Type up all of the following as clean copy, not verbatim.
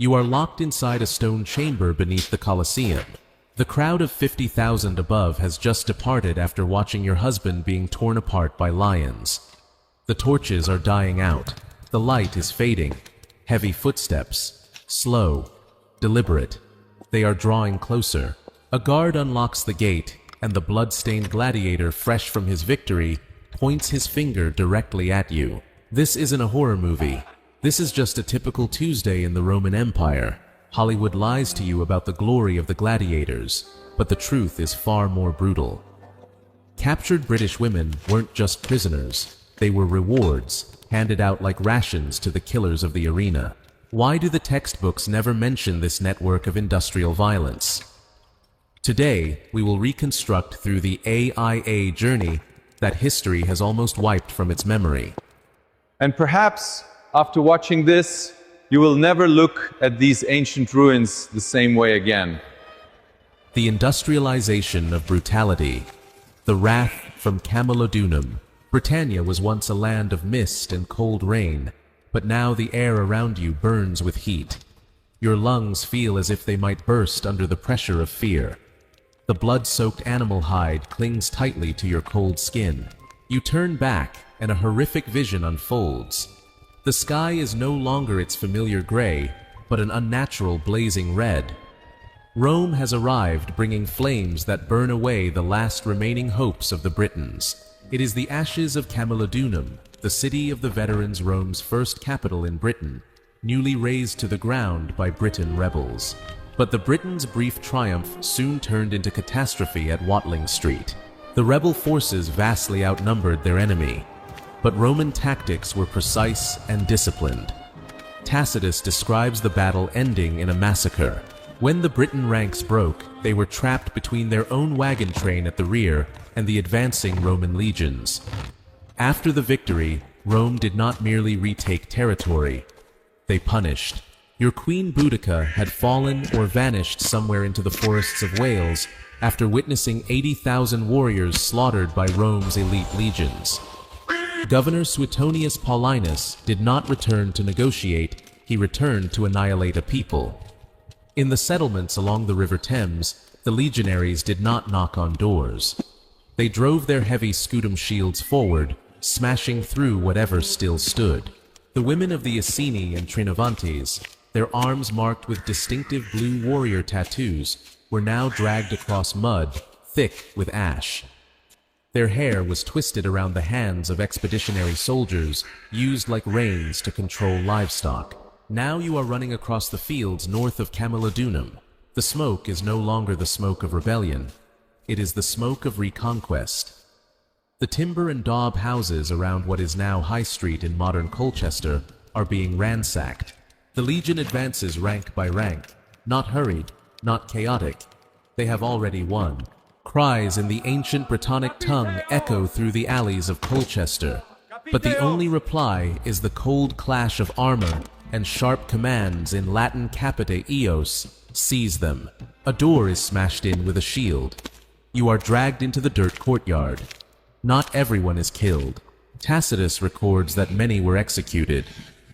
You are locked inside a stone chamber beneath the Colosseum. The crowd of 50,000 above has just departed after watching your husband being torn apart by lions. The torches are dying out. The light is fading. Heavy footsteps. Slow. Deliberate. They are drawing closer. A guard unlocks the gate, and the blood-stained gladiator, fresh from his victory, points his finger directly at you. This isn't a horror movie. This is just a typical Tuesday in the Roman Empire. Hollywood lies to you about the glory of the gladiators, but the truth is far more brutal. Captured British women weren't just prisoners. They were rewards, handed out like rations to the killers of the arena. Why do the textbooks never mention this network of industrial violence? Today, we will reconstruct through the AIA journey that history has almost wiped from its memory. And perhaps, after watching this, you will never look at these ancient ruins the same way again. The industrialization of brutality. The wrath from Camulodunum. Britannia was once a land of mist and cold rain, but now the air around you burns with heat. Your lungs feel as if they might burst under the pressure of fear. The blood-soaked animal hide clings tightly to your cold skin. You turn back, and a horrific vision unfolds. The sky is no longer its familiar gray, but an unnatural blazing red. Rome has arrived, bringing flames that burn away the last remaining hopes of the Britons. It is the ashes of Camulodunum, the city of the veterans, Rome's first capital in Britain, newly razed to the ground by Briton rebels. But the Britons' brief triumph soon turned into catastrophe at Watling Street. The rebel forces vastly outnumbered their enemy, but Roman tactics were precise and disciplined. Tacitus describes the battle ending in a massacre. When the Briton ranks broke, they were trapped between their own wagon train at the rear and the advancing Roman legions. After the victory, Rome did not merely retake territory. They punished. Your Queen Boudica had fallen or vanished somewhere into the forests of Wales after witnessing 80,000 warriors slaughtered by Rome's elite legions. Governor Suetonius Paulinus did not return to negotiate, he returned to annihilate a people. In the settlements along the River Thames, the legionaries did not knock on doors. They drove their heavy scutum shields forward, smashing through whatever still stood. The women of the Iceni and Trinovantes, their arms marked with distinctive blue warrior tattoos, were now dragged across mud, thick with ash. Their hair was twisted around the hands of expeditionary soldiers, used like reins to control livestock. Now you are running across the fields north of Camulodunum. The smoke is no longer the smoke of rebellion. It is the smoke of reconquest. The timber and daub houses around what is now High Street in modern Colchester are being ransacked. The legion advances rank by rank, not hurried, not chaotic. They have already won. Cries in the ancient Brittonic tongue echo through the alleys of Colchester, but the only reply is the cold clash of armor and sharp commands in Latin capite eos, seize them. A door is smashed in with a shield. You are dragged into the dirt courtyard. Not everyone is killed. Tacitus records that many were executed,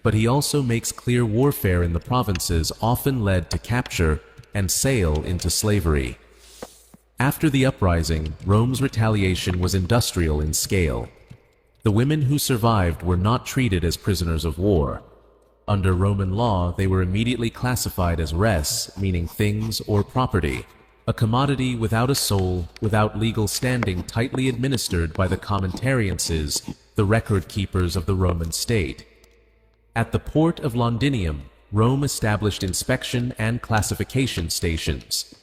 but he also makes clear warfare in the provinces often led to capture and sale into slavery. After the uprising, Rome's retaliation was industrial in scale. The women who survived were not treated as prisoners of war. Under Roman law, they were immediately classified as res, meaning things or property, a commodity without a soul, without legal standing, tightly administered by the commentariances, the record keepers of the Roman state. At the port of Londinium, Rome established inspection and classification stations.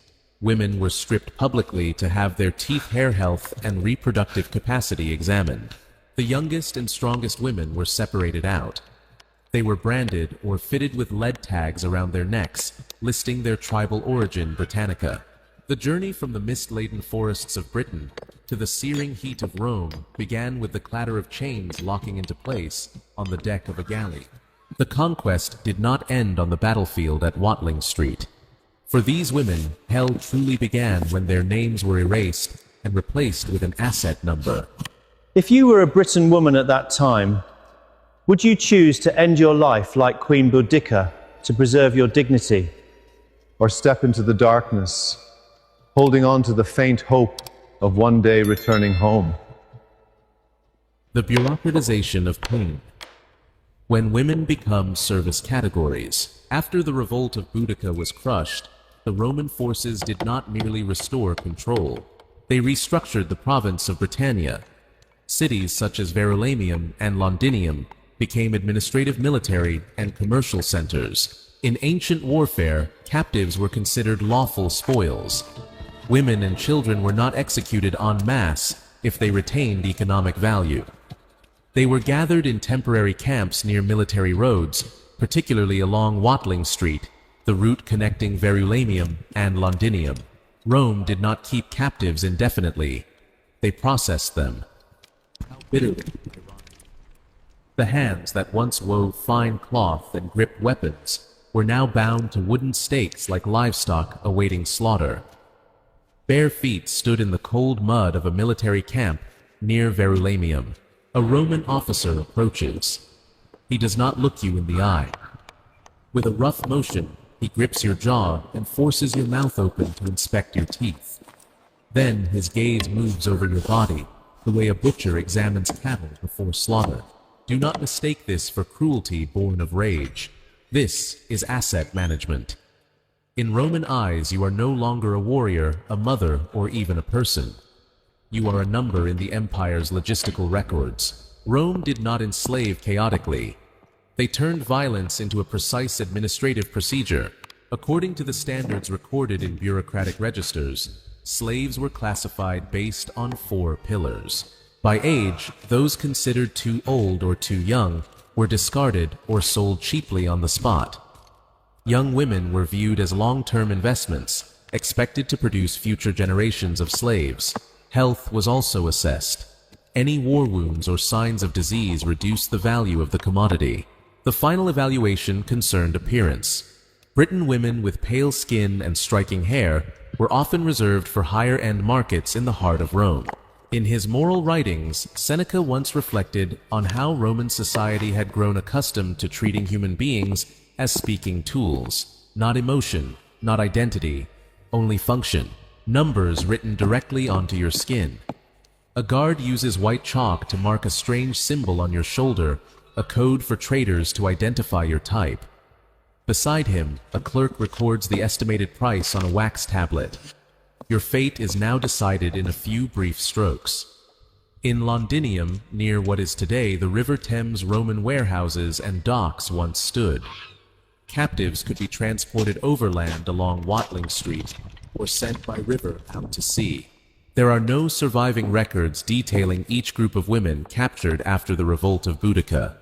Women were stripped publicly to have their teeth, hair health, and reproductive capacity examined. The youngest and strongest women were separated out. They were branded or fitted with lead tags around their necks, listing their tribal origin, Britannica. The journey from the mist-laden forests of Britain to the searing heat of Rome began with the clatter of chains locking into place on the deck of a galley. The conquest did not end on the battlefield at Watling Street. For these women, hell truly began when their names were erased and replaced with an asset number. If you were a Briton woman at that time, would you choose to end your life like Queen Boudica, to preserve your dignity. Or step into the darkness, holding on to the faint hope of one day returning home. The bureaucratization of pain. When women become service categories. After the revolt of Boudica was crushed, the Roman forces did not merely restore control. They restructured the province of Britannia. Cities such as Verulamium and Londinium became administrative, military, and commercial centers. In ancient warfare, captives were considered lawful spoils. Women and children were not executed en masse if they retained economic value. They were gathered in temporary camps near military roads, particularly along Watling Street, the route connecting Verulamium and Londinium. Rome did not keep captives indefinitely. They processed them. How bitterly ironic. The hands that once wove fine cloth and gripped weapons were now bound to wooden stakes like livestock awaiting slaughter. Bare feet stood in the cold mud of a military camp near Verulamium. A Roman officer approaches. He does not look you in the eye. With a rough motion, he grips your jaw and forces your mouth open to inspect your teeth. Then his gaze moves over your body, the way a butcher examines cattle before slaughter. Do not mistake this for cruelty born of rage. This is asset management. In Roman eyes, you are no longer a warrior, a mother, or even a person. You are a number in the empire's logistical records. Rome did not enslave chaotically. They turned violence into a precise administrative procedure. According to the standards recorded in bureaucratic registers, slaves were classified based on 4 pillars. By age, those considered too old or too young were discarded or sold cheaply on the spot. Young women were viewed as long-term investments, expected to produce future generations of slaves. Health was also assessed. Any war wounds or signs of disease reduced the value of the commodity. The final evaluation concerned appearance. Briton women with pale skin and striking hair were often reserved for higher-end markets in the heart of Rome. In his moral writings, Seneca once reflected on how Roman society had grown accustomed to treating human beings as speaking tools, not emotion, not identity, only function, numbers written directly onto your skin. A guard uses white chalk to mark a strange symbol on your shoulder, a code for traders to identify your type. Beside him, a clerk records the estimated price on a wax tablet. Your fate is now decided in a few brief strokes. In Londinium, near what is today the River Thames, Roman warehouses and docks once stood. Captives could be transported overland along Watling Street, or sent by river out to sea. There are no surviving records detailing each group of women captured after the revolt of Boudica.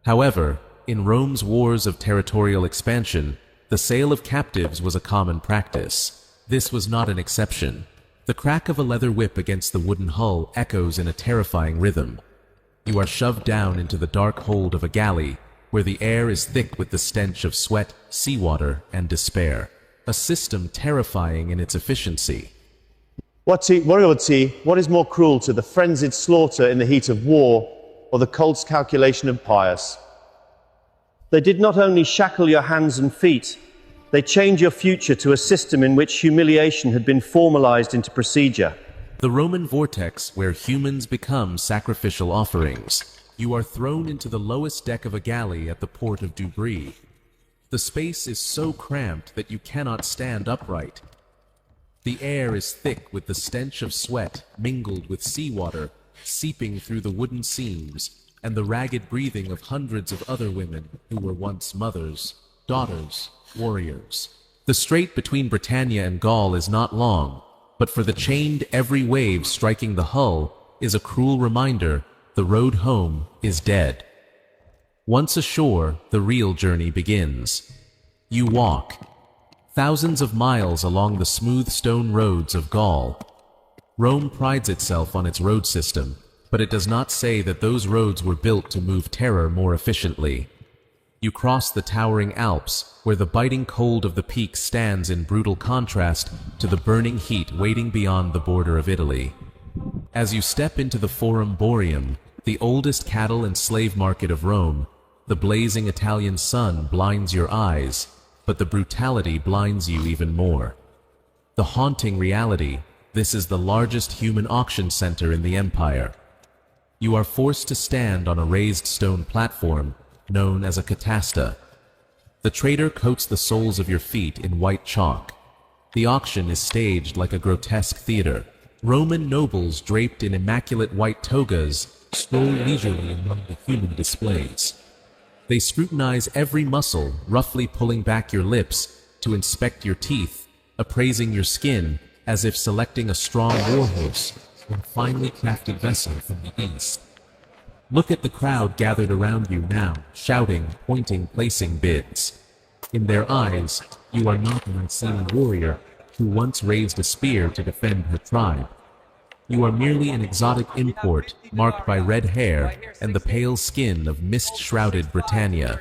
However, in Rome's wars of territorial expansion, the sale of captives was a common practice. This was not an exception. The crack of a leather whip against the wooden hull echoes in a terrifying rhythm. You are shoved down into the dark hold of a galley, where the air is thick with the stench of sweat, seawater, and despair. A system terrifying in its efficiency. What is more cruel to the frenzied slaughter in the heat of war, or the colt's calculation of pious? They did not only shackle your hands and feet, they changed your future to a system in which humiliation had been formalized into procedure. The Roman Vortex, where humans become sacrificial offerings. You are thrown into the lowest deck of a galley at the port of Dubris. The space is so cramped that you cannot stand upright. The air is thick with the stench of sweat mingled with seawater seeping through the wooden seams, and the ragged breathing of hundreds of other women who were once mothers, daughters, warriors. The strait between Britannia and Gaul is not long, but for the chained every wave striking the hull is a cruel reminder the road home is dead. Once ashore, the real journey begins. You walk thousands of miles along the smooth stone roads of Gaul. Rome prides itself on its road system, but it does not say that those roads were built to move terror more efficiently. You cross the towering Alps, where the biting cold of the peak stands in brutal contrast to the burning heat waiting beyond the border of Italy. As you step into the Forum Boarium, the oldest cattle and slave market of Rome, The blazing Italian sun blinds your eyes, but the brutality blinds you even more. The haunting reality: this is the largest human auction center in the empire. You are forced to stand on a raised stone platform known as a catasta. The trader coats the soles of your feet in white chalk. The auction is staged like a grotesque theater. Roman nobles draped in immaculate white togas stroll leisurely among the human displays. They scrutinize every muscle, roughly pulling back your lips to inspect your teeth, appraising your skin as if selecting a strong warhorse or a finely crafted vessel from the east. Look at the crowd gathered around you now, shouting, pointing, placing bids. In their eyes, you are not an Iceni warrior who once raised a spear to defend her tribe. You are merely an exotic import marked by red hair and the pale skin of mist-shrouded Britannia.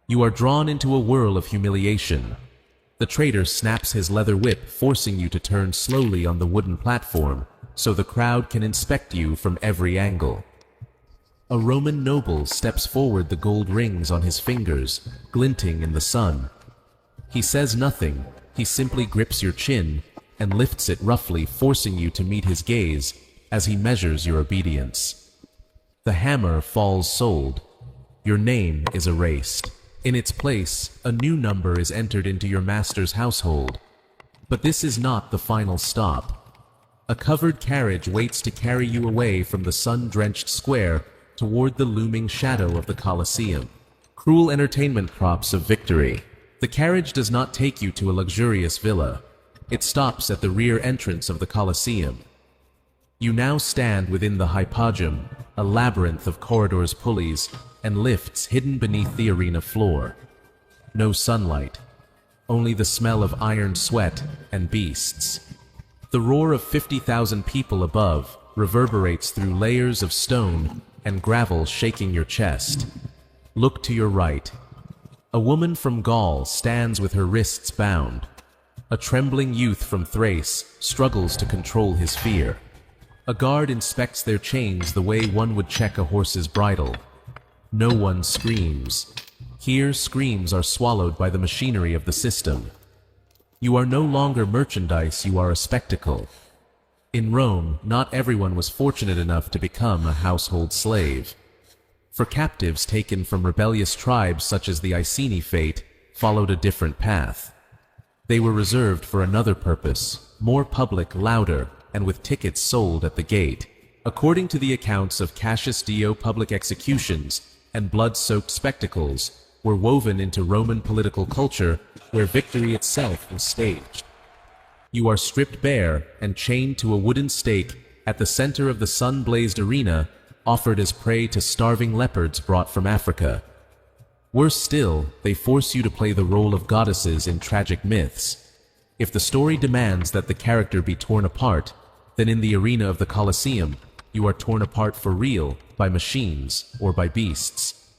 You are drawn into a whirl of humiliation. The trader snaps his leather whip, forcing you to turn slowly on the wooden platform so the crowd can inspect you from every angle. A Roman noble steps forward, the gold rings on his fingers glinting in the sun. He says nothing, he simply grips your chin and lifts it roughly, forcing you to meet his gaze as he measures your obedience. The hammer falls sold. Your name is erased. In its place, a new number is entered into your master's household. But this is not the final stop. A covered carriage waits to carry you away from the sun-drenched square toward the looming shadow of the Colosseum. Cruel entertainment props of victory. The carriage does not take you to a luxurious villa. It stops at the rear entrance of the Colosseum. You now stand within the Hypogeum, a labyrinth of corridors, pulleys, and lifts hidden beneath the arena floor. No sunlight, only the smell of iron sweat and beasts. The roar of 50,000 people above reverberates through layers of stone and gravel, shaking your chest. Look to your right. A woman from Gaul stands with her wrists bound. A trembling youth from Thrace struggles to control his fear. A guard inspects their chains the way one would check a horse's bridle. No one screams. Here, screams are swallowed by the machinery of the system. You are no longer merchandise, you are a spectacle. In Rome, not everyone was fortunate enough to become a household slave. For captives taken from rebellious tribes such as the Iceni, fate followed a different path. They were reserved for another purpose, more public, louder, and with tickets sold at the gate. According to the accounts of Cassius Dio, public executions and blood-soaked spectacles were woven into Roman political culture, where victory itself was staged. You are stripped bare and chained to a wooden stake at the center of the sun-blazed arena, offered as prey to starving leopards brought from Africa. Worse still, they force you to play the role of goddesses in tragic myths. If the story demands that the character be torn apart, then in the arena of the Colosseum, you are torn apart for real by machines or by beasts.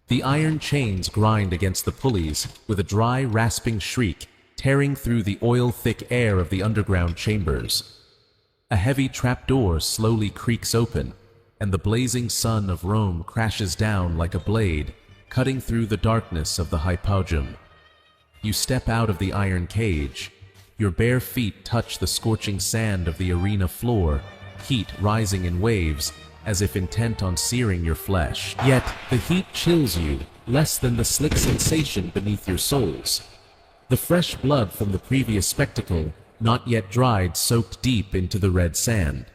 The iron chains grind against the pulleys with a dry, rasping shriek, tearing through the oil-thick air of the underground chambers. A heavy trapdoor slowly creaks open, and the blazing sun of Rome crashes down like a blade, cutting through the darkness of the Hypogeum. You step out of the iron cage. Your bare feet touch the scorching sand of the arena floor, heat rising in waves, as if intent on searing your flesh. Yet, the heat chills you less than the slick sensation beneath your soles. The fresh blood from the previous spectacle, not yet dried, soaked deep into the red sand.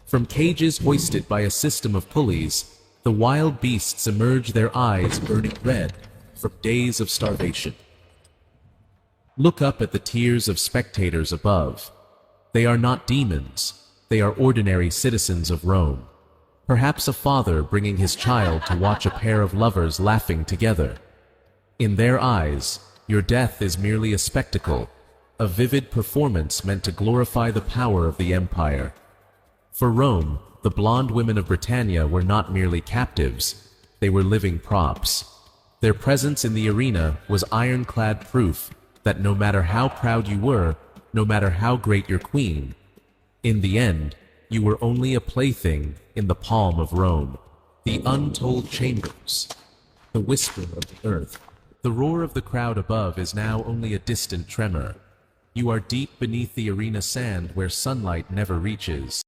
From cages hoisted by a system of pulleys, the wild beasts emerge, their eyes burning red from days of starvation. Look up at the tiers of spectators above. They are not demons. They are ordinary citizens of Rome. Perhaps a father bringing his child to watch a pair of lovers laughing together. In their eyes, your death is merely a spectacle, a vivid performance meant to glorify the power of the empire. For Rome, the blonde women of Britannia were not merely captives, they were living props. Their presence in the arena was ironclad proof that no matter how proud you were, no matter how great your queen, in the end, you were only a plaything in the palm of Rome. The Untold Chambers. the whisper of the earth. The roar of the crowd above is now only a distant tremor. You are deep beneath the arena sand where sunlight never reaches.